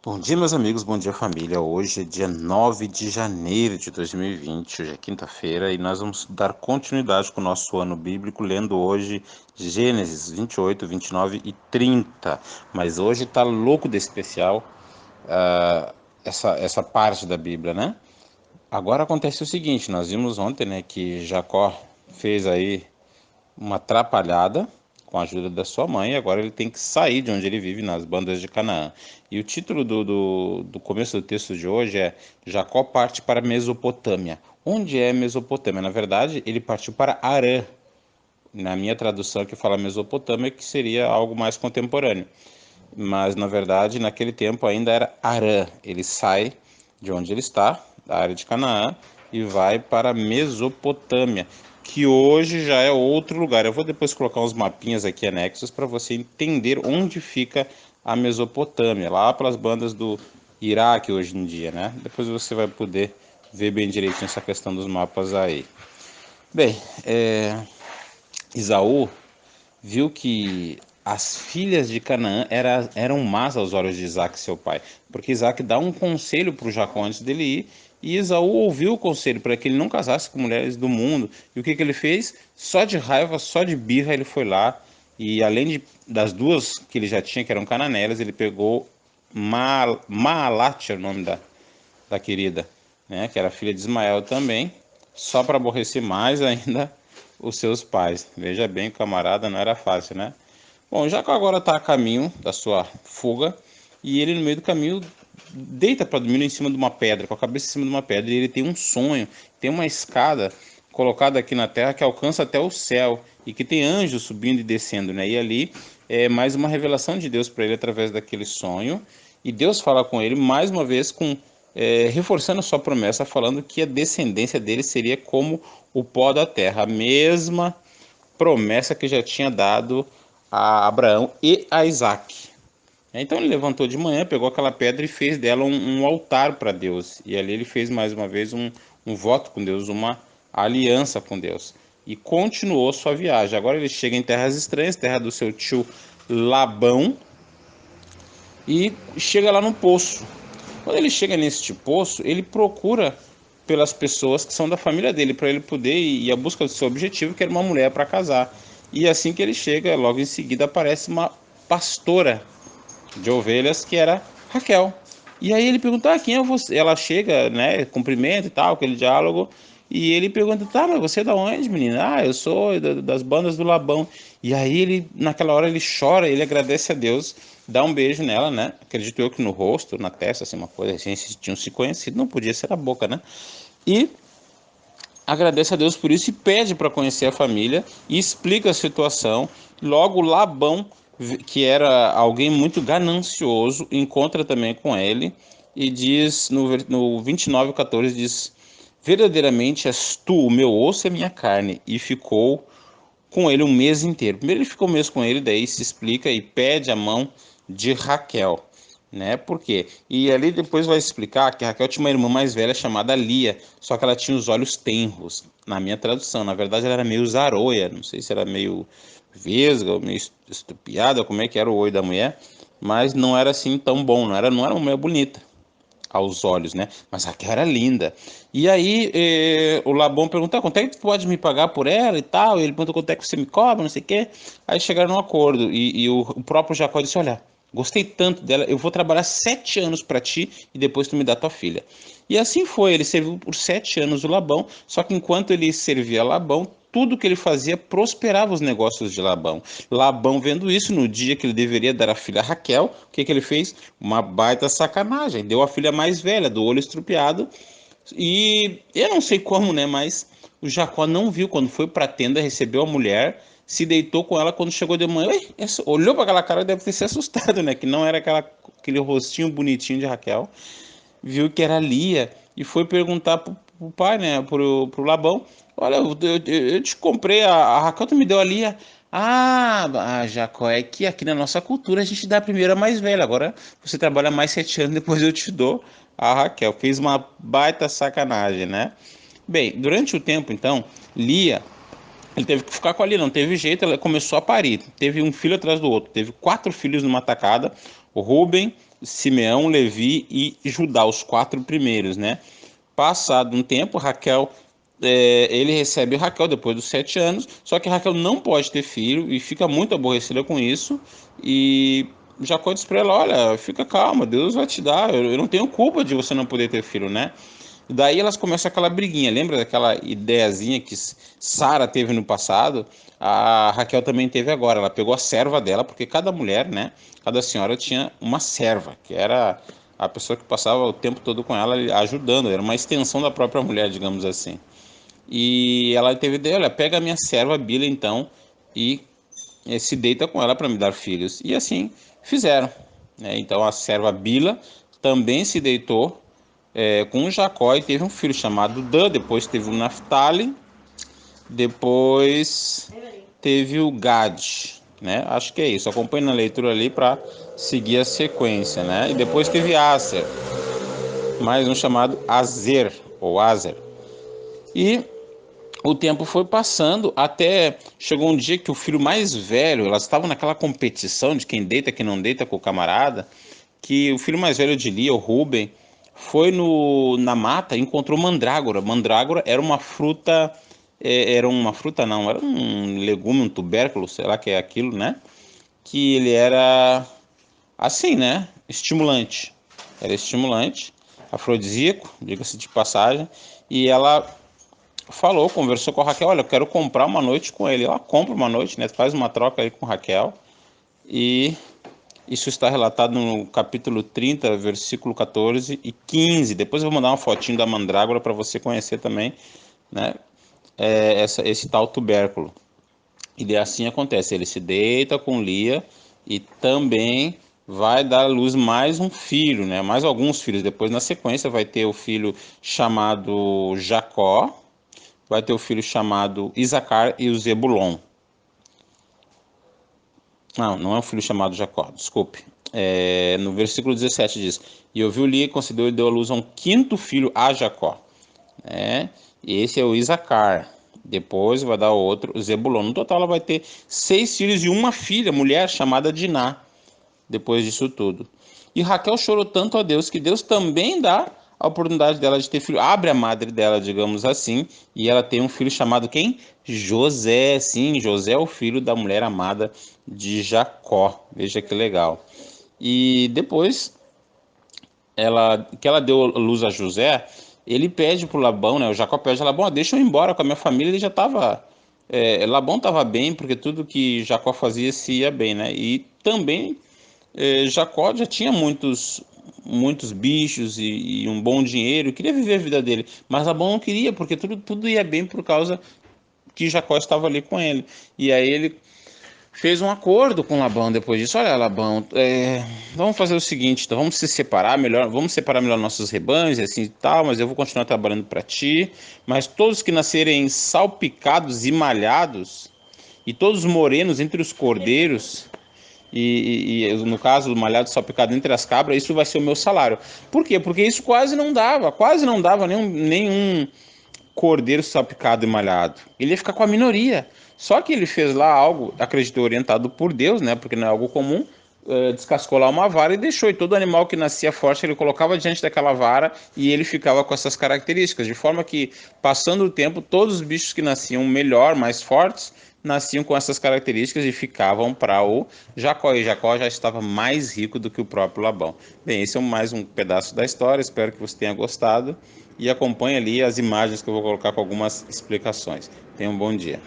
Bom dia, meus amigos, bom dia, família. Hoje é dia 9 de janeiro de 2020, hoje é quinta-feira, e nós vamos dar continuidade com o nosso ano bíblico, lendo hoje Gênesis 28, 29 e 30. Mas hoje tá louco de especial essa parte da Bíblia, né? Agora acontece o seguinte, nós vimos ontem, né, que Jacó fez aí uma atrapalhada com a ajuda da sua mãe, e agora ele tem que sair de onde ele vive, nas bandas de Canaã. E o título do começo do texto de hoje é Jacó parte para Mesopotâmia. Onde é Mesopotâmia? Na verdade, ele partiu para Harã. Na minha tradução que fala Mesopotâmia, que seria algo mais contemporâneo. Mas, na verdade, naquele tempo ainda era Harã. Ele sai de onde ele está, da área de Canaã, e vai para Mesopotâmia, que hoje já é outro lugar. Eu vou depois colocar uns mapinhas aqui anexos para você entender onde fica a Mesopotâmia, lá pelas bandas do Iraque hoje em dia, né? Depois você vai poder ver bem direitinho essa questão dos mapas aí. Bem, Esaú viu que as filhas de Canaã eram más aos olhos de Isaac, seu pai, porque Isaac dá um conselho para o Jacó antes dele ir, e Esaú ouviu o conselho para que ele não casasse com mulheres do mundo. E o que ele fez? Só de raiva, só de birra, ele foi lá, e além das duas que ele já tinha, que eram cananelas, ele pegou Maalat, é o nome da querida, né, que era filha de Ismael também, só para aborrecer mais ainda os seus pais. Veja bem, camarada, não era fácil, né? Bom, Jacó agora está a caminho da sua fuga, e ele no meio do caminho deita para dormir em cima de uma pedra, com a cabeça em cima de uma pedra, e ele tem um sonho, tem uma escada colocada aqui na terra que alcança até o céu, e que tem anjos subindo e descendo, né? E ali é mais uma revelação de Deus para ele através daquele sonho, e Deus fala com ele mais uma vez reforçando sua promessa, falando que a descendência dele seria como o pó da terra, a mesma promessa que já tinha dado a Abraão e a Isaac. Então ele levantou de manhã, pegou aquela pedra e fez dela um altar para Deus. E ali ele fez mais uma vez um voto com Deus, uma aliança com Deus. E continuou sua viagem. Agora ele chega em terras estranhas, terra do seu tio Labão, e chega lá no poço. Quando ele chega neste poço, ele procura pelas pessoas que são da família dele, para ele poder ir à busca do seu objetivo, que era uma mulher para casar. E assim que ele chega, logo em seguida aparece uma pastora de ovelhas, que era Raquel. E aí ele pergunta, quem é você? Ela chega, né, cumprimenta e tal, aquele diálogo, e ele pergunta, tá, mas você é da onde, menina? Eu sou das bandas do Labão. E aí ele, naquela hora, ele chora, ele agradece a Deus, dá um beijo nela, né? Acredito eu que no rosto, na testa, assim, uma coisa assim, se tinham se conhecido, não podia ser a boca, né? E agradece a Deus por isso e pede para conhecer a família e explica a situação. Logo, Labão, que era alguém muito ganancioso, encontra também com ele e diz no 29:14, diz: verdadeiramente és tu o meu osso e a minha carne. E ficou com ele um mês inteiro. Primeiro ele ficou um mês com ele, daí se explica e pede a mão de Raquel, né? Por quê? E ali depois vai explicar que Raquel tinha uma irmã mais velha chamada Lia, só que ela tinha os olhos tenros, na minha tradução. Na verdade ela era meio zaroia, não sei se era meio vesga ou meio estupiada, como é que era o olho da mulher, mas não era assim tão bom, não era uma mulher bonita aos olhos, né? Mas Raquel era linda. E aí o Labão perguntou, quanto é que tu pode me pagar por ela e tal? E ele perguntou, quanto é que você me cobra, não sei o quê. Aí chegaram num acordo, e o próprio Jacó disse, olha, gostei tanto dela, eu vou trabalhar 7 anos para ti e depois tu me dá tua filha. E assim foi, ele serviu por 7 anos o Labão, só que enquanto ele servia Labão, tudo que ele fazia prosperava os negócios de Labão. Labão, vendo isso, no dia que ele deveria dar a filha a Raquel, o que ele fez? Uma baita sacanagem. Deu a filha mais velha, do olho estrupiado. E eu não sei como, né? Mas o Jacó não viu quando foi para a tenda, recebeu a mulher, se deitou com ela quando chegou de manhã. Olhou para aquela cara e deve ter se assustado, né? Que não era aquele rostinho bonitinho de Raquel. Viu que era Lia e foi perguntar pro pai, né? Pro Labão: olha, eu te comprei a Raquel, tu me deu a Lia. Jacó, é que aqui na nossa cultura a gente dá a primeira mais velha. Agora você trabalha mais 7 anos, depois eu te dou a Raquel. Fez uma baita sacanagem, né? Bem, durante o tempo, então, Lia, ele teve que ficar com a Lia, não teve jeito, ela começou a parir. Teve um filho atrás do outro, teve 4 filhos numa tacada: o Rúben, Simeão, Levi e Judá, os 4 primeiros, né? Passado um tempo, Raquel, ele recebe Raquel depois dos 7 anos, só que Raquel não pode ter filho e fica muito aborrecida com isso. E Jacó diz para ela: olha, fica calma, Deus vai te dar, eu não tenho culpa de você não poder ter filho, né? E daí elas começam aquela briguinha, lembra daquela ideiazinha que Sara teve no passado? A Raquel também teve agora. Ela pegou a serva dela, porque cada mulher, né? Cada senhora tinha uma serva, que era a pessoa que passava o tempo todo com ela ajudando, era uma extensão da própria mulher, digamos assim. E ela teve ideia: olha, pega a minha serva Bila então e se deita com ela para me dar filhos. E assim fizeram, né? Então a serva Bila também se deitou com Jacó e teve um filho chamado Dan. Depois teve o Naphtali, depois teve o Gad, né? Acho que é isso. Acompanhe na leitura ali para seguir a sequência, né? E depois teve Aser, mais um chamado Azer ou Azer. E o tempo foi passando até chegou um dia que o filho mais velho, elas estavam naquela competição de quem deita, quem não deita com o camarada, que o filho mais velho de Lia, o Ruben, foi na mata e encontrou mandrágora. Mandrágora era uma fruta, era uma fruta não, era um legume, um tubérculo, sei lá que é aquilo, né? Que ele era assim, né? Estimulante. Era estimulante, afrodisíaco, diga-se de passagem, e ela conversou com a Raquel: olha, eu quero comprar uma noite com ele. Ela compra uma noite, né? Faz uma troca aí com Raquel. E isso está relatado no capítulo 30, versículo 14 e 15. Depois eu vou mandar uma fotinho da mandrágora para você conhecer também, né? Esse tal tubérculo. E assim acontece: ele se deita com Lia e também vai dar à luz mais um filho, né? Mais alguns filhos. Depois, na sequência, vai ter o filho chamado Jacó, vai ter o filho chamado Isacar e o Zebulon. Não é um filho chamado Jacó, desculpe. No versículo 17 diz: e ouviu Lia, concedeu e deu à luz a um quinto filho a Jacó. E esse é o Isacar. Depois vai dar outro, o Zebulon. No total ela vai ter 6 filhos e uma filha, mulher chamada Diná, depois disso tudo. E Raquel chorou tanto a Deus que Deus também dá a oportunidade dela de ter filho. Abre a madre dela, digamos assim, e ela tem um filho chamado quem? José. Sim, José é o filho da mulher amada de Jacó. Veja que legal. E depois ela deu luz a José, ele pede para o Labão, né? O Jacó pede a Labão: deixa eu ir embora com a minha família. Ele já estava. Labão estava bem, porque tudo que Jacó fazia se ia bem, né? E também Jacó já tinha muitos bichos e um bom dinheiro, queria viver a vida dele, mas Labão não queria, porque tudo ia bem por causa que Jacó estava ali com ele. E aí ele fez um acordo com Labão depois disso: olha, Labão, vamos fazer o seguinte, então vamos se separar melhor, vamos separar melhor nossos rebanhos e assim e tal, mas eu vou continuar trabalhando para ti, mas todos que nascerem salpicados e malhados, e todos morenos entre os cordeiros, e no caso do malhado salpicado entre as cabras, isso vai ser o meu salário. Por quê? Porque isso quase não dava nenhum cordeiro salpicado e malhado. Ele ia ficar com a minoria. Só que ele fez lá algo, acredito, orientado por Deus, né? Porque não é algo comum. Descascou lá uma vara e deixou. E todo animal que nascia forte, ele colocava diante daquela vara e ele ficava com essas características. De forma que, passando o tempo, todos os bichos que nasciam melhor, mais fortes, nasciam com essas características e ficavam para o Jacó. E Jacó já estava mais rico do que o próprio Labão. Bem, esse é mais um pedaço da história. Espero que você tenha gostado. E acompanhe ali as imagens que eu vou colocar com algumas explicações. Tenha um bom dia.